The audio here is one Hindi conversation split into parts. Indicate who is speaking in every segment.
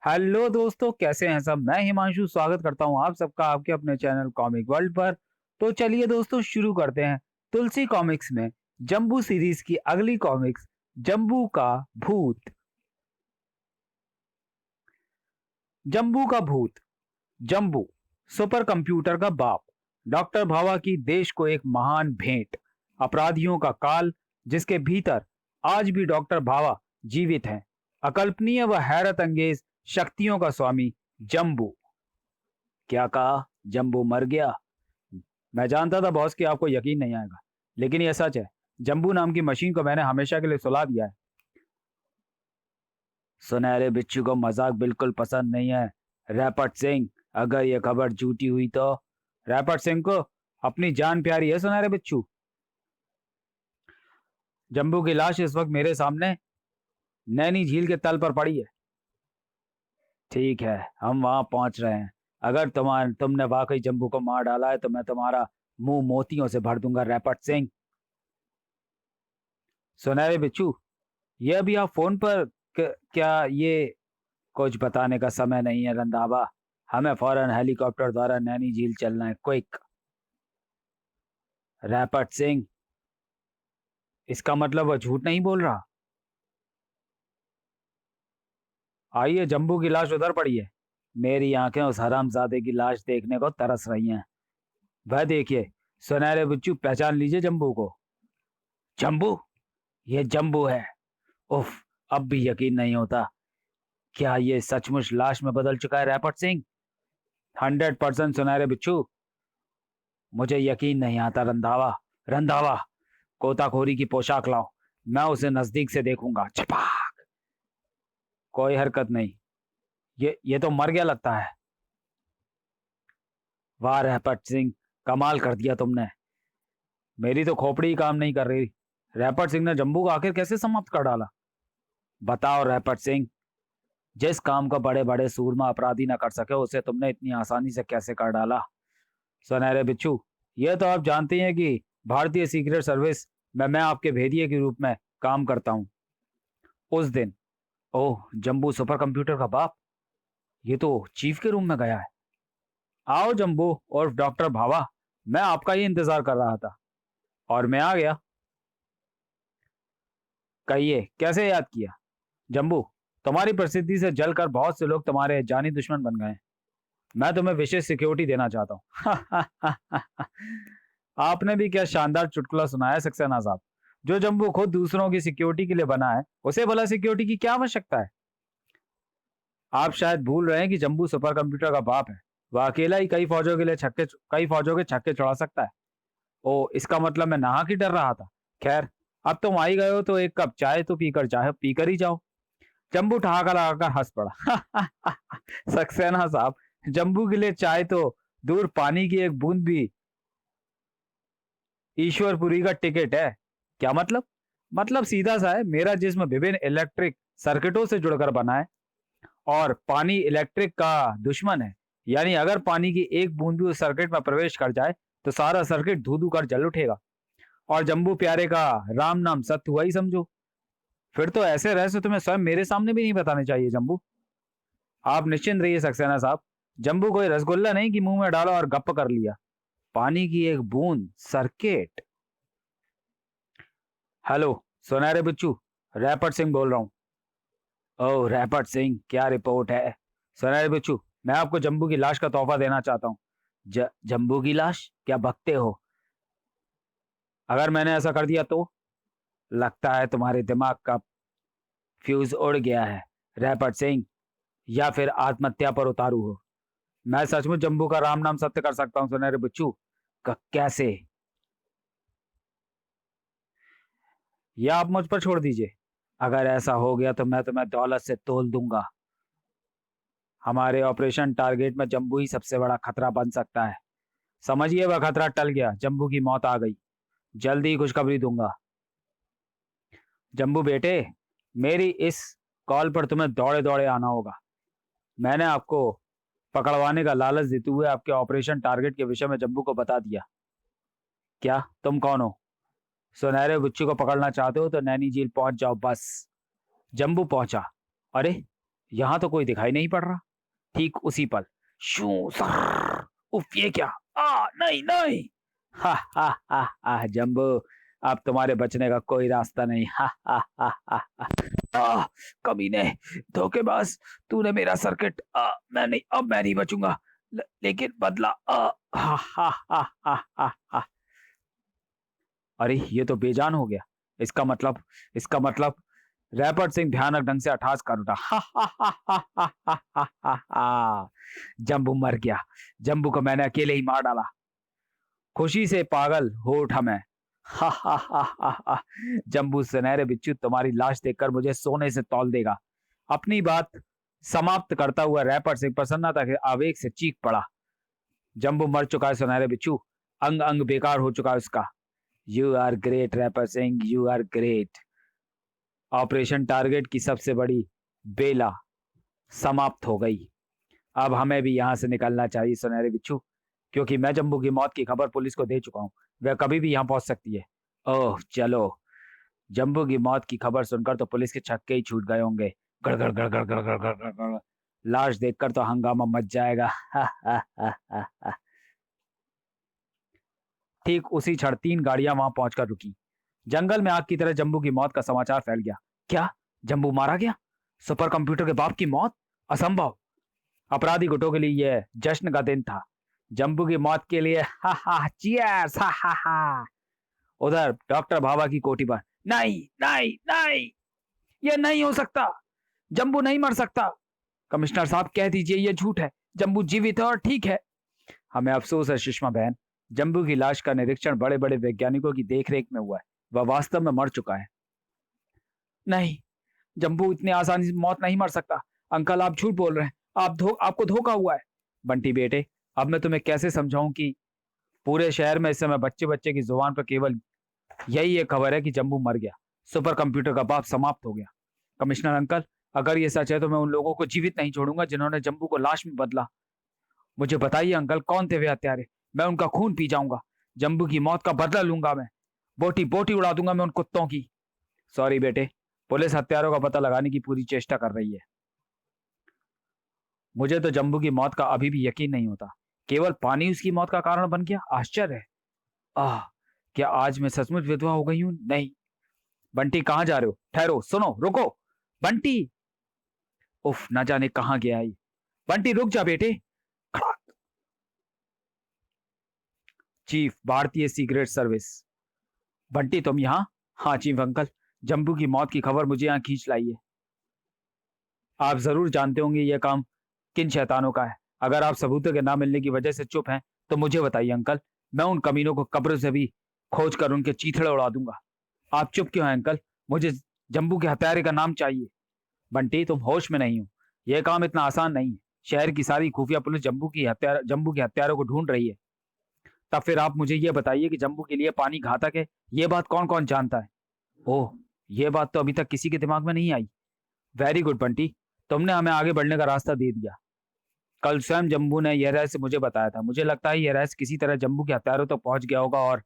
Speaker 1: हेलो दोस्तों, कैसे हैं सब। मैं हिमांशु स्वागत करता हूं आप सबका आपके अपने चैनल कॉमिक वर्ल्ड पर। तो चलिए दोस्तों, शुरू करते हैं तुलसी कॉमिक्स में जंबू सीरीज की अगली कॉमिक्स, जंबू का भूत। जंबू का भूत। जंबू, सुपर कंप्यूटर का बाप, डॉक्टर भावा की देश को एक महान भेंट, अपराधियों का काल जिसके भीतर आज भी डॉक्टर भावा जीवित हैं, अकल्पनीय व हैरत अंगेज शक्तियों का स्वामी जंबू। क्या कहा? जंबू मर गया? मैं जानता था बॉस कि आपको यकीन नहीं आएगा, लेकिन यह सच है। जंबू नाम की मशीन को मैंने हमेशा के लिए सुला दिया है। सुनहरे बिच्छू को मजाक बिल्कुल पसंद नहीं है। रैपट सिंह, अगर यह खबर झूठी हुई तो? रैपट सिंह को अपनी जान प्यारी है सुनहरे बिच्छू। जंबू की लाश इस वक्त मेरे सामने नैनी झील के तल पर पड़ी है। ठीक है, हम वहां पहुंच रहे हैं। अगर तुमने वाकई जंबू को मार डाला है तो मैं तुम्हारा मुंह मोतियों से भर दूंगा रैपट सिंह। सुनहरे बिच्छू, ये अभी आप फोन पर क्या ये कुछ बताने का समय नहीं है रंधावा। हमें फौरन हेलीकॉप्टर द्वारा नैनी झील चलना है, क्विक। रैपट सिंह, इसका मतलब वह झूठ नहीं बोल रहा। आइए, जंबू की लाश उधर पड़ी है। मेरी आंखें उस हरामजादे की लाश देखने को तरस रही हैं। वह देखिए, सुनहरे बिच्छू, पहचान लीजिए जंबू को। जंबू? ये जंबू है। उफ, अब भी यकीन नहीं होता। क्या ये सचमुच लाश में बदल चुका है रैपट सिंह? 100% सुनहरे बिच्छू। मुझे यकीन नहीं आता रंधावा। रंधावा, गोताखोरी की पोशाक लाओ, मैं उसे नजदीक से देखूंगा। छपाक। कोई हरकत नहीं। ये तो मर गया लगता है। वाह रैपट सिंह, कमाल कर दिया तुमने। मेरी तो खोपड़ी ही काम नहीं कर रही। रैपट सिंह ने जंबू को आखिर कैसे समाप्त कर डाला? बताओ रैपट सिंह, जिस काम को बड़े बड़े सूरमा अपराधी न कर सके उसे तुमने इतनी आसानी से कैसे कर डाला? सुनहरे बिच्छू, ये तो आप जानते हैं कि भारतीय सीक्रेट सर्विस में मैं आपके भेदिए के रूप में काम करता हूँ। उस दिन, ओह, जंबू सुपर कंप्यूटर का बाप, ये तो चीफ के रूम में गया है। आओ जंबू और डॉक्टर भावा, मैं आपका ही इंतजार कर रहा था और मैं आ गया। कहिए, कैसे याद किया? जंबू, तुम्हारी प्रसिद्धि से जलकर बहुत से लोग तुम्हारे जानी दुश्मन बन गए हैं। मैं तुम्हें विशेष सिक्योरिटी देना चाहता हूँ। आपने भी क्या शानदार चुटकुला सुनाया सक्सेना साहब। जो जंबू खुद दूसरों की सिक्योरिटी के लिए बना है, उसे भला सिक्योरिटी की क्या आवश्यकता है? आप शायद भूल रहे हैं कि जंबू सुपर कंप्यूटर का बाप है। वह अकेला ही कई फौजों के छक्के छुड़ा सकता है। ओ, इसका मतलब मैं नाहक ही डर रहा था। खैर, अब तुम आ ही गए हो तो एक कप चाय तो पीकर ही जाओ। जंबू ठहाका लगाकर हंस पड़ा। सक्सेना साहब, जंबू के लिए चाय तो दूर, पानी की एक बूंद भी ईश्वरपुरी का टिकट है। क्या मतलब? मतलब सीधा सा है, मेरा जिस्म विभिन्न इलेक्ट्रिक सर्किटों से जुड़कर बना है और पानी इलेक्ट्रिक का दुश्मन है। यानी अगर पानी की एक बूंद भी उस सर्किट में प्रवेश कर जाए तो सारा सर्किट धू धू कर जल उठेगा। और जंबू प्यारे का राम नाम सत्य हुआ ही समझो। फिर तो ऐसे रहस्य तुम्हें स्वयं मेरे सामने भी नहीं बताने चाहिए जंबू। आप निश्चिंत रहिए सक्सेना साहब, जंबू कोई रसगुल्ला नहीं कि मुंह में डाला और गप कर लिया। पानी की एक बूंद सर्किट। हेलो सुनहरे बिच्छू, रैपट सिंह बोल रहा हूँ। ओह रैपट सिंह, क्या रिपोर्ट है? सुनहरे बिच्छू, मैं आपको जंबू की लाश का तोहफा देना चाहता हूँ। जंबू की लाश? क्या बकते हो? अगर मैंने ऐसा कर दिया तो? लगता है तुम्हारे दिमाग का फ्यूज उड़ गया है रैपट सिंह, या फिर आत्महत्या पर उतारू हो। मैं सचमुच जंबू का राम नाम सत्य कर सकता हूँ सुनहरे बिच्छू। कैसे? या आप मुझ पर छोड़ दीजिए। अगर ऐसा हो गया तो मैं तुम्हें दौलत से तोल दूंगा। हमारे ऑपरेशन टारगेट में जंबू ही सबसे बड़ा खतरा बन सकता है। समझिए, वह खतरा टल गया, जंबू की मौत आ गई। जल्दी ही खुशखबरी दूंगा। जंबू बेटे, मेरी इस कॉल पर तुम्हें दौड़े दौड़े आना होगा। मैंने आपको पकड़वाने का लालच देते हुए आपके ऑपरेशन टारगेट के विषय में जंबू को बता दिया। क्या तुम कौन हो? सुनहरे बिच्छू को पकड़ना चाहते हो तो नैनी झील पहुंच जाओ बस। जंबू पहुंचा। अरे, यहां तो कोई दिखाई नहीं पड़ रहा। ठीक उसी पल शू सर, उफ ये क्या, नहीं नहीं, जंबू, अब तुम्हारे बचने का कोई रास्ता नहीं। कमीने, धोखेबाज, तूने मेरा सर्किट, मैं नहीं बचूंगा, लेकिन बदला, हा हा हा हा हा हा। अरे ये तो बेजान हो गया। इसका मतलब, इसका मतलब रैपर सिंह भयानक ढंग से अठास कर उठा। जंबू मर गया। जंबू को मैंने अकेले ही मार डाला। खुशी से पागल हो उठा मैं। जंबू सुनहरे बिच्छू, तुम्हारी लाश देखकर मुझे सोने से तौल देगा। अपनी बात समाप्त करता हुआ रैपर सिंह प्रसन्नता के आवेग से चीख पड़ा। जंबू मर चुका है सुनहरे बिच्छू, अंग अंग बेकार हो चुका है उसका। You are great rapper Singh, you are great. Operation target की सबसे बड़ी बेला समाप्त हो गई। अब हमें भी यहां से निकलना चाहिए सुनहरे बिच्छू, क्योंकि मैं जंबू की मौत की खबर पुलिस को दे चुका हूं। वह कभी भी यहां पहुंच सकती है। ओह चलो। जंबू की मौत की खबर सुनकर तो पुलिस के छक्के ही छूट गए होंगे। गड़गड़ गड़गड़ गड़गड़ गड़गड़ गड़गड़। लाश देखकर तो हंगामा मच जाएगा। ठीक उसी क्षण 3 गाड़ियां वहां पहुंचकर रुकी। जंगल में आग की तरह जंबू की मौत का समाचार फैल गया। क्या, जंबू मारा गया? सुपर कंप्यूटर के बाप की मौत? असंभव। अपराधी गुटों के लिए यह जश्न का दिन था। जंबू की मौत के लिए हा हा चीयर्स, हा हा हा। उधर डॉक्टर भाभा की कोठी पर, नहीं नहीं नहीं, यह नहीं हो सकता, जंबू नहीं मर सकता। कमिश्नर साहब कह दीजिए यह झूठ है, जंबू जीवित है और ठीक है। हमें अफसोस है सुषमा बहन, जंबू की लाश का निरीक्षण बड़े बड़े वैज्ञानिकों की देखरेख में हुआ है। वह वास्तव में मर चुका है। नहीं, जंबू इतनी आसानी से मौत नहीं मर सकता। अंकल आप झूठ बोल रहे हैं, आपको धोखा हुआ है। बंटी बेटे, अब मैं तुम्हें कैसे समझाऊं कि पूरे शहर में इस समय बच्चे बच्चे की जुबान पर केवल यही एक खबर है कि जंबू मर गया, सुपर कंप्यूटर का बाप समाप्त हो गया। कमिश्नर अंकल, अगर ये सच है तो मैं उन लोगों को जीवित नहीं छोड़ूंगा जिन्होंने जंबू को लाश में बदला। मुझे बताइए अंकल, कौन थे वे हत्यारे? मैं उनका खून पी जाऊंगा, जंबू की मौत का बदला लूंगा मैं, बोटी बोटी उड़ा दूंगा मैं उन कुत्तों की। सॉरी बेटे, पुलिस हत्यारों का पता लगाने की पूरी चेष्टा कर रही है। मुझे तो जंबू की मौत का अभी भी यकीन नहीं होता। केवल पानी उसकी मौत का कारण बन गया? आश्चर्य है। आह, क्या आज मैं सचमुच विधवा हो गई हूं? नहीं। बंटी कहां जा रहे हो? ठहरो, सुनो, रुको। बंटी, उफ, ना जाने कहां गया है। बंटी रुक जा बेटे। चीफ, भारतीय सीक्रेट सर्विस। बंटी तुम यहाँ? हाँ चीफ अंकल, जंबू की मौत की खबर मुझे यहाँ खींच लाई है। आप जरूर जानते होंगे यह काम किन शैतानों का है। अगर आप सबूतों के ना मिलने की वजह से चुप हैं तो मुझे बताइए अंकल, मैं उन कमीनों को कब्र से भी खोज कर उनके चीथड़े उड़ा दूंगा। आप चुप क्यों हैं अंकल? मुझे जंबू के हत्यारे का नाम चाहिए। बंटी तुम होश में नहीं हो, यह काम इतना आसान नहीं है। शहर की सारी खुफिया पुलिस जंबू के हत्यारों को ढूंढ रही है। तब फिर आप मुझे यह बताइए कि जंबू के लिए पानी घातक है, यह बात कौन कौन जानता है? ओह, यह बात तो अभी तक किसी के दिमाग में नहीं आई। वेरी गुड बंटी, तुमने हमें आगे बढ़ने का रास्ता दे दिया। कल स्वयं जंबू ने यह रहस्य मुझे बताया था। मुझे लगता है यह रहस्य किसी तरह जंबू के हत्यारों तक पहुंच गया होगा और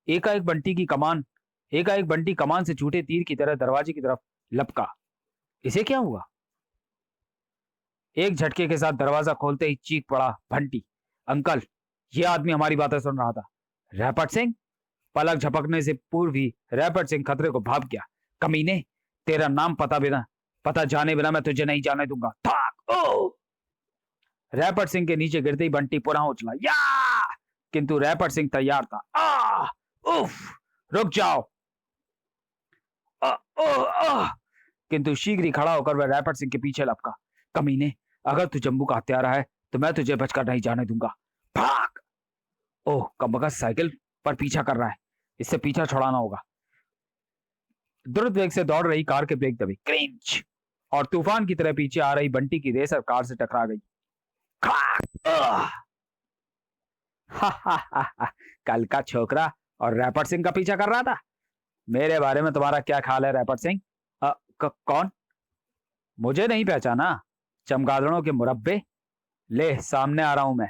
Speaker 1: एकाएक बंटी कमान से छूटे तीर की तरह दरवाजे की तरफ लपका। इसे क्या हुआ? एक झटके के साथ दरवाजा खोलते ही चीख पड़ा बंटी। अंकल, यह आदमी हमारी बातें सुन रहा था। रैपट सिंह? पलक झपकने से पूर्व ही रैपट सिंह खतरे को भाप गया। कमीने, तेरा नाम पता जाने बिना मैं तुझे नहीं जाने दूंगा। थाक, ओ! रैपट सिंह के नीचे गिरते ही बंटी पुनः उछला, या! किंतु रैपट सिंह तैयार था। उफ, रुक जाओ। आ, ओ, आ! किंतु शीघ्र ही खड़ा होकर वह रैपट सिंह के पीछे लपका। कमीने, अगर तू जंबू का हत्यारा है तो मैं तुझे बचकर नहीं जाने दूंगा। भाग! ओह, कमबख्त साइकिल पर पीछा कर रहा है, इससे पीछा छुड़ाना होगा। द्रुत वेग से दौड़ रही कार के ब्रेक दबे, क्रिंच, और तूफान की तरह पीछे आ रही बंटी की रेसर कार से टकरा गई। कल का छोकरा और रैपट सिंह का पीछा कर रहा था। मेरे बारे में तुम्हारा क्या ख्याल है रैपट सिंह? कौन? मुझे नहीं पहचाना? चमगादड़ों के मुरब्बे, ले सामने आ रहा हूं मैं,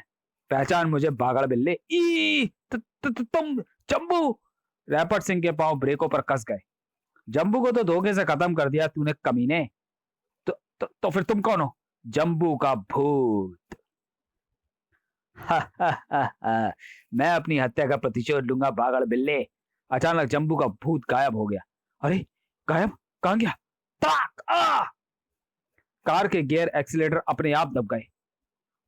Speaker 1: पहचान मुझे बागड़ बिल्ले। तुम जंबू! रैपट सिंह के पांव ब्रेकों पर कस गए। जंबू को तो धोखे से खत्म कर दिया तूने कमीने। तो फिर तुम कौन हो? जम्बू का भूत। मैं अपनी हत्या का प्रतिशोध लूंगा पागल बिल्ले। अचानक जम्बू का भूत गायब हो गया। अरे गायब? कहां गया? ताक! कार के गियर एक्सीलेटर अपने आप दब गए।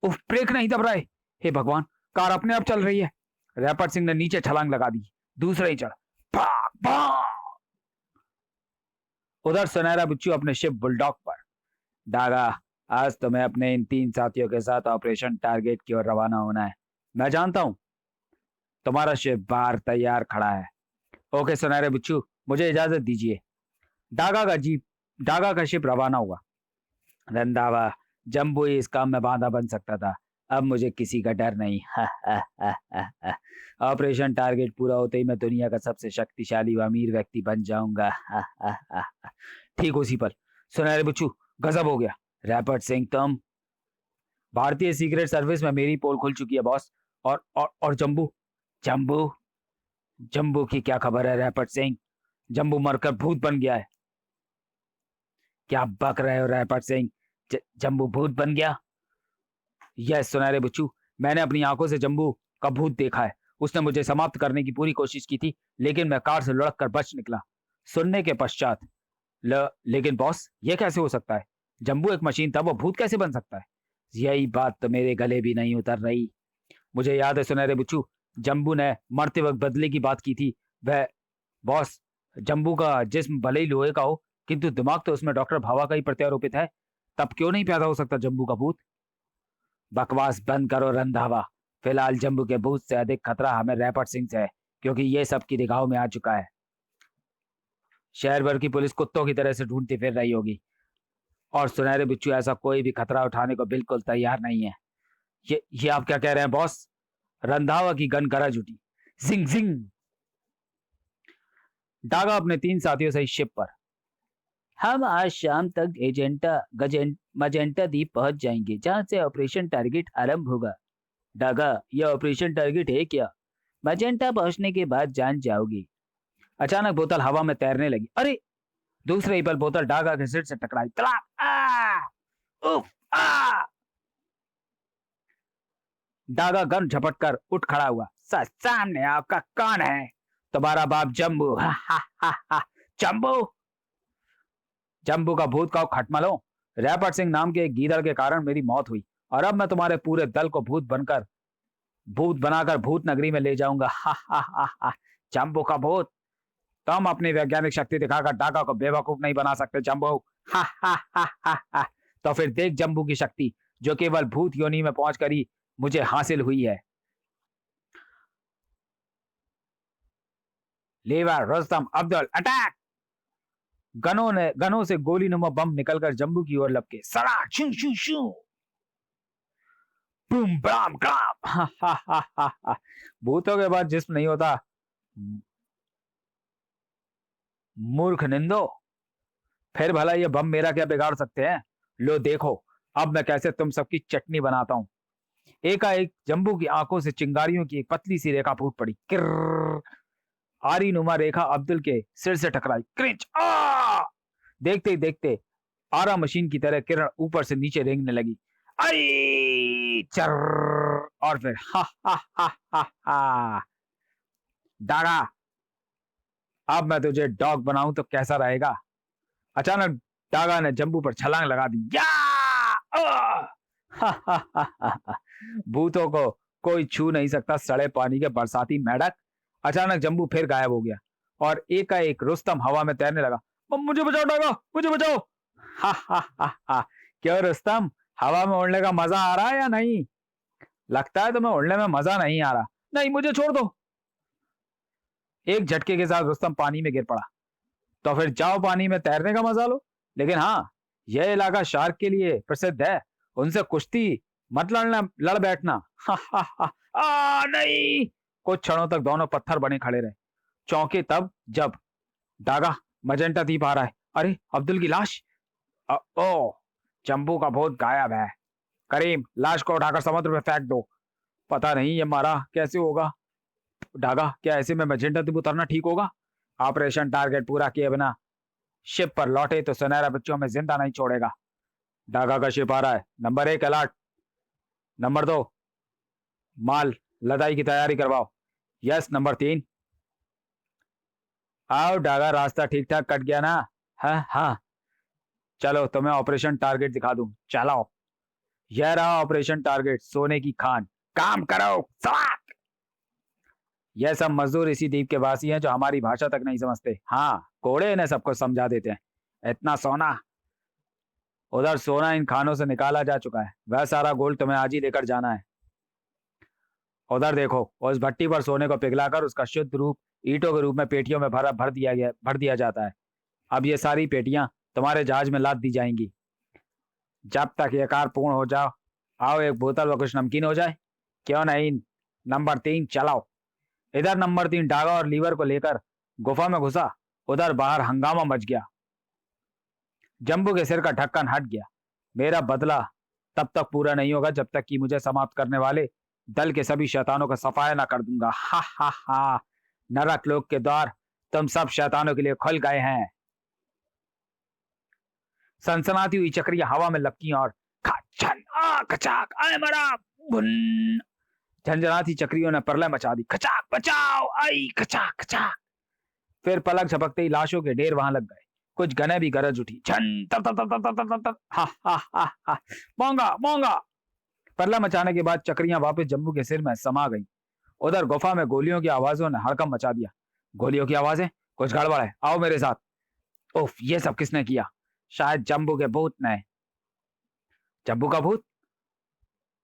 Speaker 1: उफ, ब्रेक नहीं दब रहे। हे भगवान, कार अपने आप चल रही है। रैपर सिंह ने नीचे छलांग लगा दी। दूसरा ही चढ़। भाग भाग। उधर सुनहरा बिच्छू अपने शिप बुलडॉग पर। डागा, आज तुम्हें अपने इन 3 साथियों के साथ ऑपरेशन टारगेट की ओर रवाना होना है। मैं जानता हूं तुम्हारा शिप बाहर तैयार खड़ा है। ओके सुनहरे बिच्छू, मुझे इजाजत दीजिए। डागा का शिप रवाना हुआ। रंधावा, जम्बू ही इस काम में बांधा बन सकता था। अब मुझे किसी का डर नहीं। ऑपरेशन टारगेट पूरा होते ही मैं दुनिया का सबसे शक्तिशाली व अमीर व्यक्ति बन जाऊंगा। ठीक उसी पर सुनहरे बिच्छू, गजब हो गया। रैपर्ट सिंह, तुम? भारतीय सीक्रेट सर्विस में मेरी पोल खुल चुकी है बॉस। और जम्बू? जम्बू जम्बू की क्या खबर है रैपर्ट सिंह? जम्बू मरकर भूत बन गया है। क्या बक रहे हो रैपर्ट सिंह? जम्बू भूत बन गया? यस सुनहरे बिच्छू, मैंने अपनी आंखों से जम्बू का भूत देखा है। उसने मुझे समाप्त करने की पूरी कोशिश की थी, लेकिन मैं कार से लुढ़क कर बच निकला। सुनने के पश्चात लेकिन बॉस, ये कैसे हो सकता है? जम्बू एक मशीन था, वो भूत कैसे बन सकता है? यही बात तो मेरे गले भी नहीं उतर रही। मुझे याद है सुनहरे बिच्छू, जम्बू ने मरते वक्त बदले की बात की थी। वह बॉस, जम्बू का जिस्म भले ही लोहे का हो, किंतु दिमाग तो उसमें डॉक्टर भावा का ही प्रत्यारोपित है। तब क्यों नहीं पैदा हो सकता जम्बू का भूत? बकवास बंद करो रंधावा। फिलहाल जम्बू के भूत से अधिक खतरा हमें रैपर्ट सिंह से है, क्योंकि ये सबकी निगाहों में आ चुका है। शहर भर की पुलिस कुत्तों की तरह से ढूंढती फिर रही होगी, और सुनहरे बिच्छू ऐसा कोई भी खतरा उठाने को बिल्कुल तैयार नहीं है। ये आप क्या कह रहे हैं बॉस? रंधावा की गन गरज उठी। जिंग जिंग। डागा अपने 3 साथियों से शिप पर। हम आज शाम तक मजेंटा द्वीप पहुंच जाएंगे, जहां से ऑपरेशन टारगेट आरंभ होगा। डागा, यह ऑपरेशन टारगेट है क्या? मजेंटा पहुंचने के बाद जान जाओगी। अचानक बोतल हवा में तैरने लगी। अरे! दूसरे ही पल बोतल डागा के सिर से टकराई। तड़ाक! उफ! डागा गन झपट कर उठ खड़ा हुआ। सामने आपका कौन है? तुम्हारा बाप जम्बू। हा हा हा हा। जम्बू? जम्बू का भूत का खटमलो। रैपर्ट सिंह नाम के एक गीदड़ के कारण मेरी मौत हुई, और अब मैं तुम्हारे पूरे दल को भूत बनाकर भूत नगरी में ले जाऊंगा। हा हा हा हा। जम्बू का भूत, तुम अपनी वैज्ञानिक शक्ति दिखाकर डागा को बेवकूफ नहीं बना सकते जम्बू। हा हा हा हा हा। तो फिर देख जम्बू की शक्ति, जो केवल भूत योनि में पहुंचकर ही मुझे हासिल हुई है। Lever, Rustam, Abdul, attack! गनों से गोली नुमा बम निकलकर जम्बू की ओर लपके। सड़ा शू शू शू। बूम बम ग्राम। हा हा हा हा हा। भूतों के बाद जिस्म नहीं होता, मूर्ख निंदो। फिर भला ये बम मेरा क्या बिगाड़ सकते हैं? लो देखो, अब मैं कैसे तुम सबकी चटनी बनाता हूं। एकाएक जम्बू की आंखों से चिंगारियों की एक पतली सी रेखा फूट पड़ी। किर्र। आरी नुमा रेखा अब्दुल के सिर से टकराई। क्रिंच! देखते ही देखते आरा मशीन की तरह किरण ऊपर से नीचे रेंगने लगी। आई चर! और फिर हा हा हा हा हा। डागा, अब मैं तुझे डॉग बनाऊं तो कैसा रहेगा? अचानक डागा ने जम्बू पर छलांग लगा दी। या! हा हा हा हा। भूतों को कोई छू नहीं सकता, सड़े पानी के बरसाती मेढक। अचानक जम्बू फिर गायब हो गया, और एकाएक रुस्तम हवा में तैरने लगा। मुझे बचाओ डागा, मुझे बचाओ! हा हा हा हा। क्यों रुस्तम, हवा में उड़ने का मजा आ रहा है या नहीं? लगता है तुम्हें उड़ने में मजा नहीं आ रहा। नहीं, मुझे छोड़ दो। एक झटके के साथ रुस्तम पानी में गिर पड़ा। तो फिर जाओ पानी में तैरने का मजा लो। लेकिन हाँ, यह इलाका शार्क के लिए प्रसिद्ध है। उनसे कुश्ती मत लड़ बैठना। हा हा हा। नहीं! कुछ क्षणों तक दोनों पत्थर बने खड़े रहे, चौंके तब जब डागा, मजेंटा द्वीप आ रहा है। अरे, अब्दुल की लाश! ओ, जम्बू का भूत गायब है। करीम, लाश को उठाकर समुद्र में फेंक दो। पता नहीं ये मारा कैसे होगा। डागा, क्या ऐसे में मजेंटा द्वीप उतरना ठीक होगा? ऑपरेशन टारगेट पूरा किए बिना शिप पर लौटे तो सुनहरा बच्चों में जिंदा नहीं छोड़ेगा। डागा का शिप आ रहा है। Number 1 alert. नंबर 2 माल लदाई की तैयारी करवाओ। यस। नंबर 3 आओ डागा, रास्ता ठीक ठाक कट गया ना? हाँ हाँ। चलो तुम्हें ऑपरेशन टारगेट दिखा दूं, चलाओ। यह रहा ऑपरेशन टारगेट, सोने की खान। काम करो सवार। यह सब मजदूर इसी द्वीप के वासी हैं जो हमारी भाषा तक नहीं समझते। हाँ, कोड़े इन्हें सबको समझा देते हैं। इतना सोना, उधर सोना इन खानों से निकाला जा चुका है। वह सारा गोल्ड तुम्हें आज ही लेकर जाना है। उधर देखो, उस भट्टी पर सोने को पिघलाकर उसका शुद्ध रूप ईंटों के रूप में पेटियों में भर दिया जाता है। अब ये सारी पेटियां तुम्हारे जहाज में लाद दी जाएंगी। जब तक ये कार पूर्ण हो जाओ, आओ एक बोतल व कुछ नमकीन हो जाए। क्यों नहीं? नंबर 3 चलाओ। इधर नंबर 3 डागा और लीवर को लेकर गुफा में घुसा। उधर बाहर हंगामा मच गया। जंबू के सिर का ढक्कन हट गया। मेरा बदला तब तक पूरा नहीं होगा जब तक कि मुझे समाप्त करने वाले दल के सभी शैतानों का सफाया ना कर दूंगा। हा हा हा। नरक लोक के द्वार तुम सब शैतानों के लिए खुल गए हैं। सनसनाती हुई चक्रियां हवा में लपकी और खचन आ खचाक आए मरा बुन। झंझनाती चक्रियों ने प्रलय मचा दी। खचाक बचाओ आई खचाक खचाक। फिर पलक झपकते ही लाशों के ढेर वहां लग गए। कुछ गने भी गरज उठी। झन तब तब तब तब तब तब तब। हा हा हा हा। मोंगा मोंगा। प्रलय मचाने के बाद चक्रियां वापस जम्बू के सिर में समा गईं। उधर गुफा में गोलियों की आवाजों ने हड़कंप मचा दिया। गोलियों की आवाजें? कुछ गड़बड़ है, आओ मेरे साथ। उफ, ये सब किसने किया? शायद जम्बू के भूत ने। जम्बू का भूत?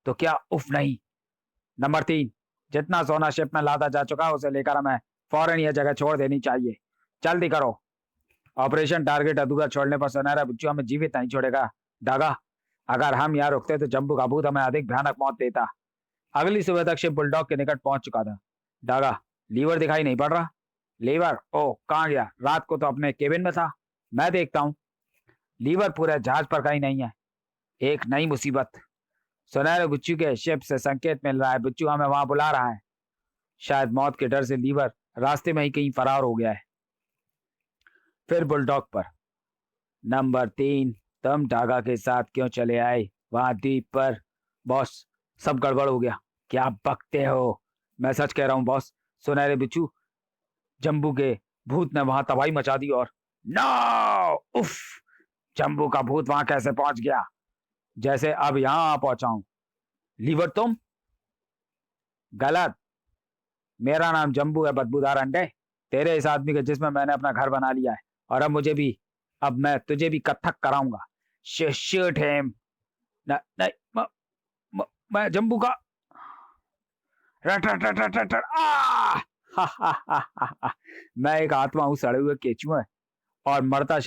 Speaker 1: तो क्या उफ नहीं? नंबर 3 जितना सोना शिप में लादा जा चुका है उसे लेकर हमें फौरन यह जगह छोड़ देनी चाहिए। जल्दी करो। ऑपरेशन टारगेट अधूरा छोड़ने पर सुनहरा बिच्छू हमें जीवित नहीं छोड़ेगा। डागा, अगर हम यहाँ रुकते तो जम्बू का भूत हमें अधिक भयानक मौत देता। अगली सुबह तक शिप बुलडॉग के निकट पहुंच चुका था। डागा, लीवर दिखाई नहीं पड़ रहा। लीवर? ओ, कहाँ गया? रात को तो अपने केबिन में था। मैं देखता हूँ। लीवर पूरे जहाज पर कहीं नहीं है। एक नई मुसीबत। सुनहरे बिच्छू के शिप से संकेत मिल रहा है। बिच्छू हमें वहां बुला रहा है। शायद मौत के डर से लीवर रास्ते में ही कहीं फरार हो गया है। फिर बुलडॉग पर। नंबर 3 तुम डागा के साथ क्यों चले आए वहां द्वीप पर? बॉस, सब गड़बड़ हो गया। क्या बकते हो? मैं सच कह रहा हूं बॉस। सुनहरे बिच्छू जम्बू के भूत ने वहां तबाही मचा दी। और नो! उफ! जम्बू का भूत वहां कैसे पहुंच गया? जैसे अब यहां आ पहुंचा हूं। लीवर तुम? गलत। मेरा नाम जम्बू है, बदबूदार अंडे। तेरे इस आदमी के जिस्म में मैंने अपना घर बना लिया है और अब मैं तुझे भी कत्थक कराऊंगा। Shoot him. नहीं, मैं जम्बू का रट रट रट रट रट रट, आ! हा, हा, हा, हा, हा। मैं एक आत्मा हूं, सड़े हुए केचुए और मरता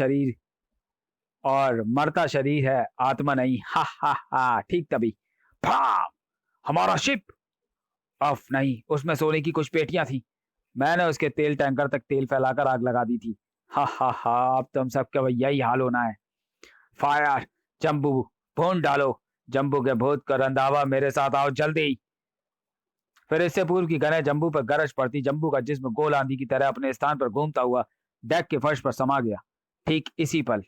Speaker 1: शरीर है, आत्मा नहीं। हा हा हा। ठीक तभी भाम! हमारा शिप! अफ नहीं, उसमें सोने की कुछ पेटियां थी। मैंने उसके तेल टैंकर तक तेल फैलाकर आग लगा दी थी। हा हा हा। अब तुम सबका वही यही हाल होना है। फायर! जम्बू भून डालो। जम्बू के भूत का रंधावा, मेरे साथ आओ जल्दी। फिर इससे पूर्व की गने जम्बू पर गरज पड़ती, जम्बू का जिस्म गोल आंधी की तरह अपने स्थान पर घूमता हुआ डेक के फर्श पर समा गया। ठीक इसी पल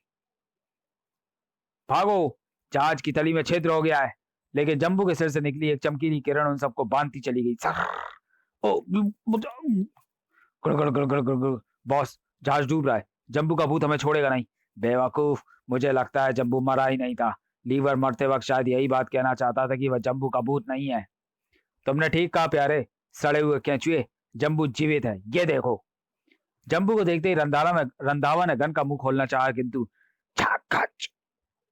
Speaker 1: भागो! जहाज की तली में छिद्र हो गया है। लेकिन जम्बू के सिर से निकली एक चमकीली किरण उन सबको बांधती चली गई। ओ, गड़ गड़ गड़ गड़ गड़ गड़। बॉस, जहाज डूब रहा है। जम्बू का भूत हमें छोड़ेगा नहीं। बेवकूफ, मुझे लगता है जम्बू मरा ही नहीं था। लीवर मरते वक्त शायद यही बात कहना चाहता था कि वह जम्बू का भूत नहीं है। तुमने ठीक कहा प्यारे, सड़े हुए केंचुए। जम्बू जीवित है, ये देखो। जम्बू को देखते ही रंधावा ने गन का मुंह खोलना चाहा, किंतु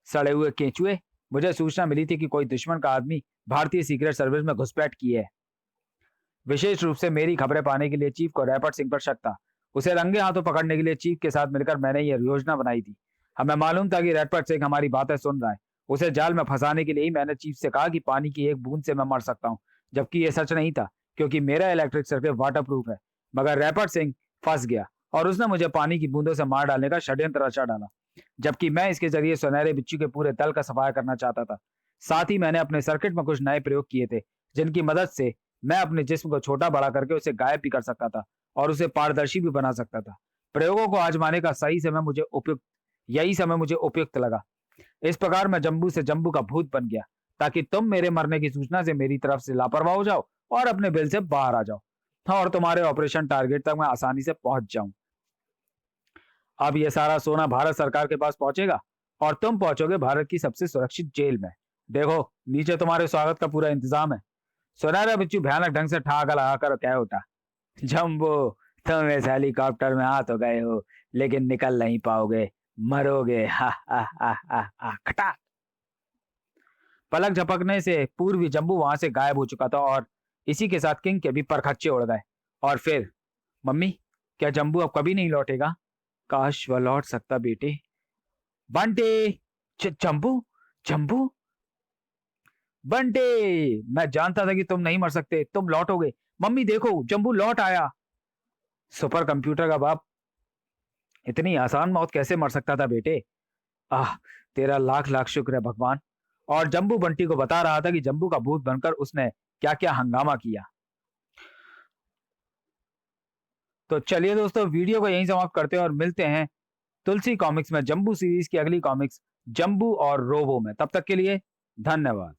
Speaker 1: सड़े हुए केंचुए। मुझे सूचना मिली थी कि कोई दुश्मन का आदमी भारतीय सीक्रेट सर्विस में घुसपैठ की है। विशेष रूप से मेरी खबरें पाने के लिए चीफ को रैपर्ट सिंह पर शक था। उसे रंगे हाथों पकड़ने के लिए चीफ के साथ मिलकर मैंने यह योजना बनाई थी। हमें मालूम था कि रैपर्ट सिंह हमारी बातें सुन रहा है। उसे जाल में फंसाने के लिए ही मैंने चीफ से कहा कि पानी की एक बूंद से मैं मर सकता हूँ, जबकि यह सच नहीं था क्योंकि मेरा इलेक्ट्रिक सर्किट वाटरप्रूफ है। मगर रैपर्ट सिंह फंस गया और उसने मुझे पानी की बूंदों से मार डालने का षड्यंत्र रचा डाला, जबकि मैं इसके जरिए सुनहरे बिच्छू के पूरे दल का सफाया करना चाहता था। साथ ही मैंने अपने सर्किट में कुछ नए प्रयोग किए थे जिनकी मदद से मैं अपने जिस्म को छोटा बड़ा करके उसे गायब भी कर सकता था और उसे पारदर्शी भी बना सकता था। प्रयोगों को आजमाने का यही समय मुझे उपयुक्त लगा। इस प्रकार मैं जम्बू से जम्बू का भूत बन गया ताकि तुम मेरे मरने की सूचना से मेरी तरफ से लापरवाह हो जाओ और अपने बिल से बाहर आ जाओ। हाँ, और तुम्हारे ऑपरेशन टारगेट तक मैं आसानी से पहुंच जाऊं। अब ये सारा सोना भारत सरकार के पास पहुंचेगा और तुम पहुंचोगे भारत की सबसे सुरक्षित जेल में। देखो, नीचे तुम्हारे स्वागत का पूरा इंतजाम है। सुनहरा बिच्छू भयानक ढंग से ठहाका लगाकर कह उठा, जम्बो, तुम इस हेलीकॉप्टर में आ तो गए हो लेकिन निकल नहीं पाओगे, मरोगे। हा हा हा हा हा। खटा। पलक झपकने से पूर्व ही जम्बू वहां से गायब हो चुका था और इसी के साथ किंग के भी परखच्चे उड़ गए। और फिर, मम्मी, क्या जम्बू अब कभी नहीं लौटेगा? काश वह लौट सकता बेटे। बंटे, जम्बू, जम्बू, बंटे, मैं जानता था कि तुम नहीं मर सकते, तुम लौटोगे। मम्मी देखो, जम्बू लौट आया। सुपर कंप्यूटर का बाप, इतनी आसान मौत कैसे मर सकता था बेटे? आह, तेरा लाख लाख शुक्र है भगवान। और जम्बू बंटी को बता रहा था कि जम्बू का भूत बनकर उसने क्या क्या हंगामा किया। तो चलिए दोस्तों, वीडियो को यहीं समाप्त करते हैं और मिलते हैं तुलसी कॉमिक्स में जम्बू सीरीज की अगली कॉमिक्स जम्बू और रोबो में। तब तक के लिए धन्यवाद।